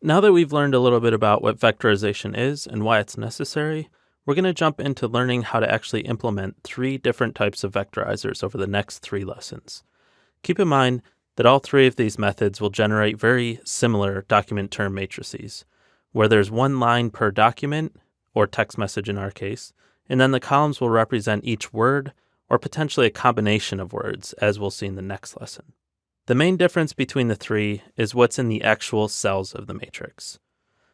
Now that we've learned a little bit about what vectorization is and why it's necessary, we're going to jump into learning how to actually implement 3 different types of vectorizers over the next 3 lessons. Keep in mind that all 3 of these methods will generate very similar document term matrices, where there's one line per document, or text message in our case, and then the columns will represent each word or potentially a combination of words, as we'll see in the next lesson. The main difference between the 3 is what's in the actual cells of the matrix.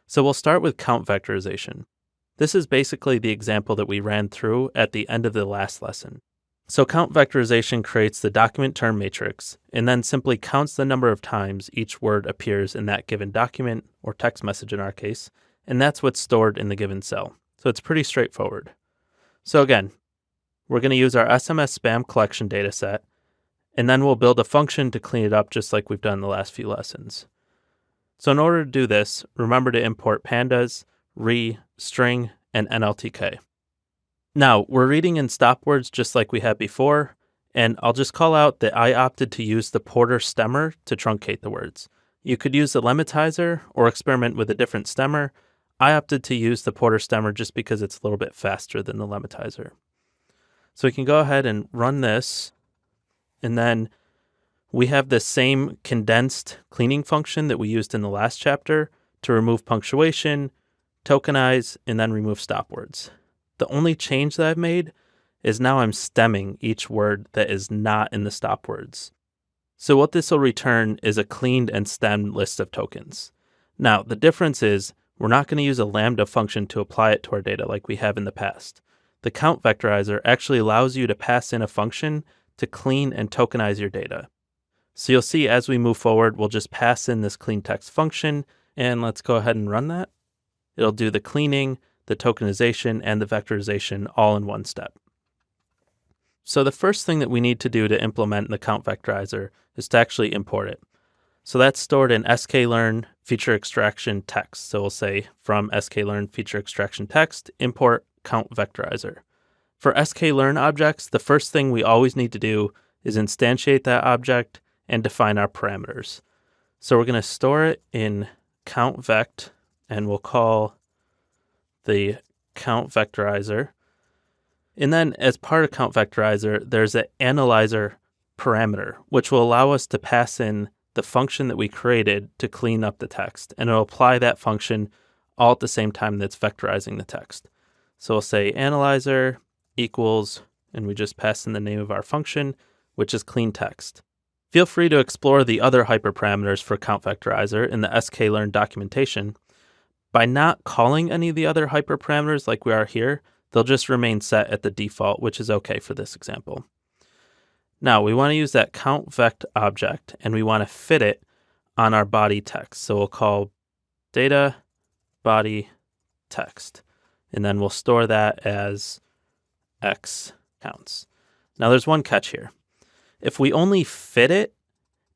So we'll start with count vectorization. This is basically the example that we ran through at the end of the last lesson. So count vectorization creates the document term matrix and then simply counts the number of times each word appears in that given document, or text message in our case, and that's what's stored in the given cell. So it's pretty straightforward. So again, we're going to use our SMS spam collection dataset, and then we'll build a function to clean it up just like we've done in the last few lessons. So in order to do this, remember to import pandas, string, and NLTK. Now, we're reading in stop words just like we had before, and I'll just call out that I opted to use the Porter stemmer to truncate the words. You could use the lematizer or experiment with a different stemmer. I opted to use the Porter stemmer just because it's a little bit faster than the lematizer. So we can go ahead and run this, and then we have the same condensed cleaning function that we used in the last chapter to remove punctuation, tokenize, and then remove stop words. The only change that I've made is now I'm stemming each word that is not in the stop words. So what this will return is a cleaned and stemmed list of tokens. Now, the difference is we're not going to use a lambda function to apply it to our data like we have in the past. The count vectorizer actually allows you to pass in a function to clean and tokenize your data. So you'll see as we move forward, we'll just pass in this clean text function, and let's go ahead and run that. It'll do the cleaning, the tokenization, and the vectorization all in one step. So the first thing that we need to do to implement the count vectorizer is to actually import it. So that's stored in sklearn feature extraction text. So we'll say from sklearn feature extraction text, import count vectorizer. For sklearn objects, the first thing we always need to do is instantiate that object and define our parameters. So we're going to store it in count vect, and we'll call the count vectorizer. And then as part of count vectorizer, there's an analyzer parameter, which will allow us to pass in the function that we created to clean up the text. And it'll apply that function all at the same time that's vectorizing the text. So we'll say analyzer equals, and we just pass in the name of our function, which is clean text. Feel free to explore the other hyperparameters for count vectorizer in the sklearn documentation. By not calling any of the other hyperparameters like we are here, they'll just remain set at the default, which is okay for this example. Now, we want to use that count vect object, and we want to fit it on our body text. So we'll call data body text, and then we'll store that as x counts. Now, there's one catch here. If we only fit it,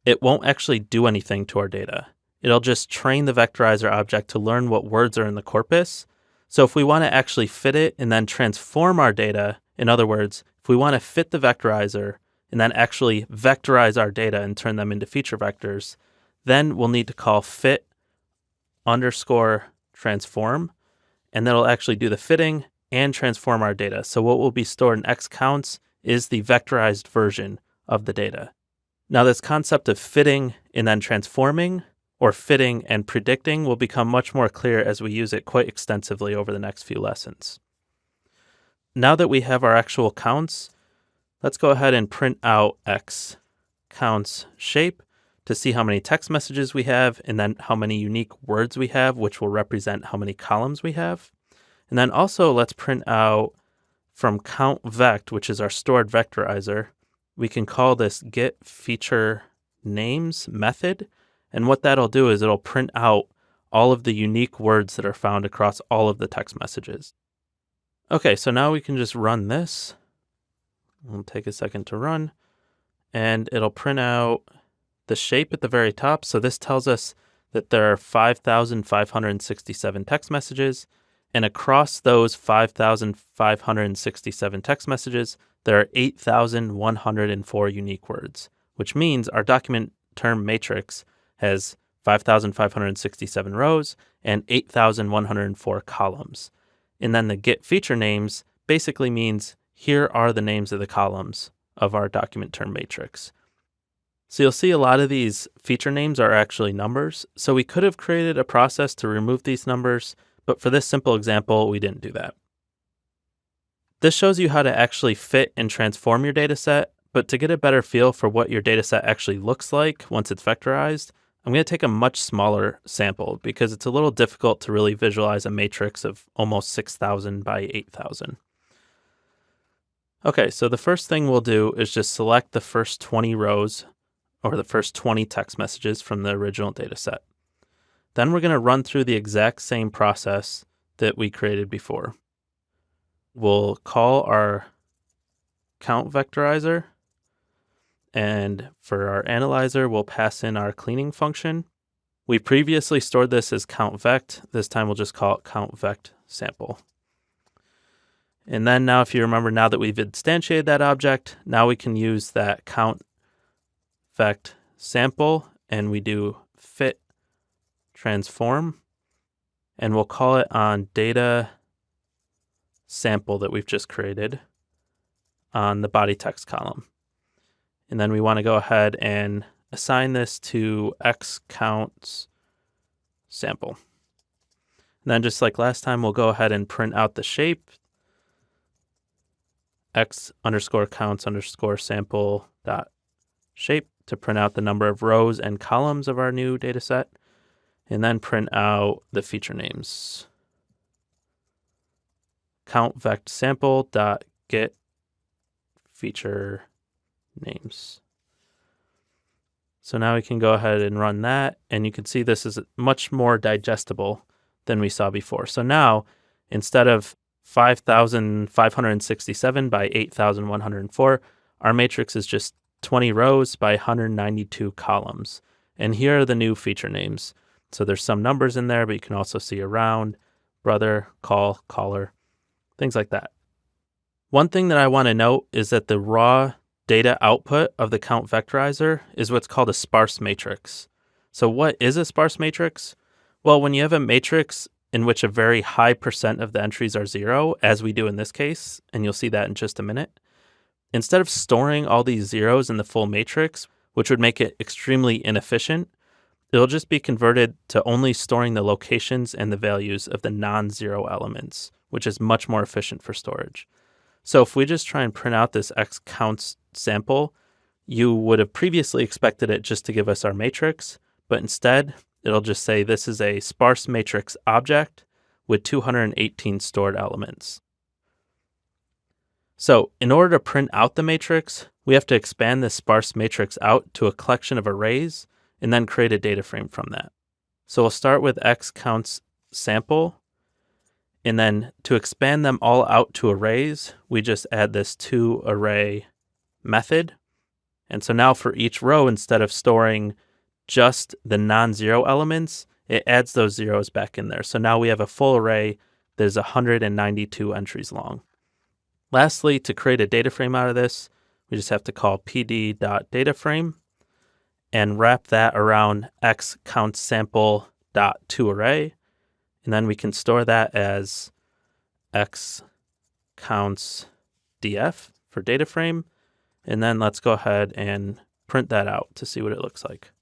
it won't actually do anything to our data. It'll just train the vectorizer object to learn what words are in the corpus. So if we want to actually fit it and then transform our data, in other words, if we want to fit the vectorizer and then actually vectorize our data and turn them into feature vectors, then we'll need to call fit underscore transform, and that'll actually do the fitting and transform our data. So what will be stored in x counts is the vectorized version of the data. Now this concept of fitting and then transforming, or fitting and predicting, will become much more clear as we use it quite extensively over the next few lessons. Now that we have our actual counts, let's go ahead and print out x counts shape to see how many text messages we have, and then how many unique words we have, which will represent how many columns we have. And then also let's print out from count vect, which is our stored vectorizer, we can call this get feature names method. And what that'll do is it'll print out all of the unique words that are found across all of the text messages. Okay, so now we can just run this. It'll take a second to run, and it'll print out the shape at the very top. So this tells us that there are 5,567 text messages, and across those 5,567 text messages, there are 8,104 unique words, which means our document term matrix has 5,567 rows, and 8,104 columns. And then the get feature names basically means here are the names of the columns of our document term matrix. So you'll see a lot of these feature names are actually numbers. So we could have created a process to remove these numbers, but for this simple example, we didn't do that. This shows you how to actually fit and transform your data set, but to get a better feel for what your data set actually looks like once it's vectorized, I'm going to take a much smaller sample because it's a little difficult to really visualize a matrix of almost 6,000 by 8,000. Okay, so the first thing we'll do is just select the first 20 rows or the first 20 text messages from the original data set. Then we're going to run through the exact same process that we created before. We'll call our count vectorizer, and for our analyzer, we'll pass in our cleaning function. We previously stored this as count vect. This time we'll just call it count vect sample. And then now, if you remember, now that we've instantiated that object, now we can use that count vect sample and we do fit transform, and we'll call it on data sample that we've just created on the body text column. And then we want to go ahead and assign this to x counts sample. And then just like last time, we'll go ahead and print out the shape x underscore counts underscore sample dot shape to print out the number of rows and columns of our new data set, and then print out the feature names. Count vect sample dot get feature names. So now we can go ahead and run that, and you can see this is much more digestible than we saw before. So now, instead of 5,567 by 8,104, our matrix is just 20 rows by 192 columns. And here are the new feature names. So there's some numbers in there, but you can also see around, brother, call, caller, things like that. One thing that I want to note is that the raw data output of the count vectorizer is what's called a sparse matrix. So what is a sparse matrix? Well, when you have a matrix in which a very high percent of the entries are 0, as we do in this case, and you'll see that in just a minute, instead of storing all these zeros in the full matrix, which would make it extremely inefficient, it'll just be converted to only storing the locations and the values of the non-zero elements, which is much more efficient for storage. So if we just try and print out this x counts sample, you would have previously expected it just to give us our matrix, but instead it'll just say this is a sparse matrix object with 218 stored elements. So in order to print out the matrix, we have to expand this sparse matrix out to a collection of arrays and then create a data frame from that. So we'll start with x counts sample, and then to expand them all out to arrays, we just add this toArray method. And so now for each row, instead of storing just the non-zero elements, it adds those zeros back in there. So now we have a full array that is 192 entries long. Lastly, to create a data frame out of this, we just have to call pd.dataframe and wrap that around x counts sample.toArray. And then we can store that as x counts df for data frame. And then let's go ahead and print that out to see what it looks like.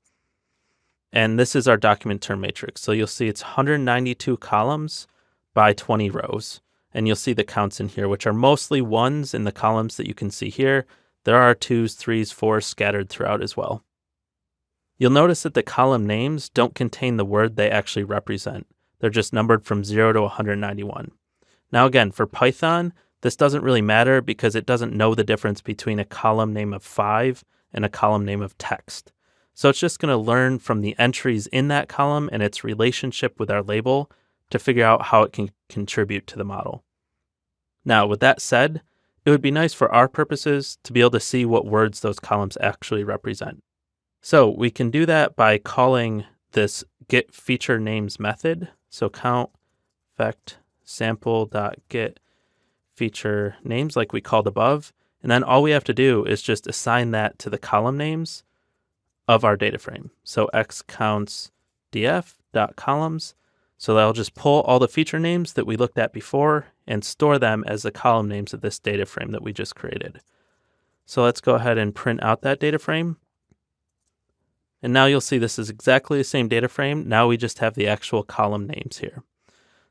And this is our document term matrix. So you'll see it's 192 columns by 20 rows. And you'll see the counts in here, which are mostly ones in the columns that you can see here. There are 2s, 3s, 4s scattered throughout as well. You'll notice that the column names don't contain the word they actually represent. They're just numbered from 0 to 191. Now again, for Python, this doesn't really matter because it doesn't know the difference between a column name of 5 and a column name of text. So it's just going to learn from the entries in that column and its relationship with our label to figure out how it can contribute to the model. Now, with that said, it would be nice for our purposes to be able to see what words those columns actually represent. So we can do that by calling this get feature names method. So count vect sample.get feature names like we called above. And then all we have to do is just assign that to the column names of our data frame. So x counts df.columns. So that'll just pull all the feature names that we looked at before and store them as the column names of this data frame that we just created. So let's go ahead and print out that data frame. And now you'll see this is exactly the same data frame. Now we just have the actual column names here.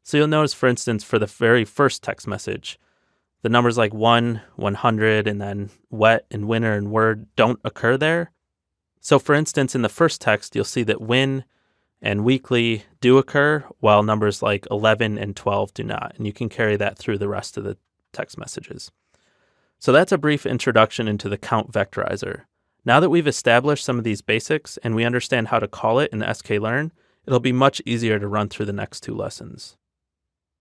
So you'll notice, for instance, for the very first text message, the numbers like 1, 100, and then wet and winter and word don't occur there. So for instance, in the first text, you'll see that win and weekly do occur, while numbers like 11 and 12 do not. And you can carry that through the rest of the text messages. So that's a brief introduction into the count vectorizer. Now that we've established some of these basics and we understand how to call it in sklearn, it'll be much easier to run through the next two lessons.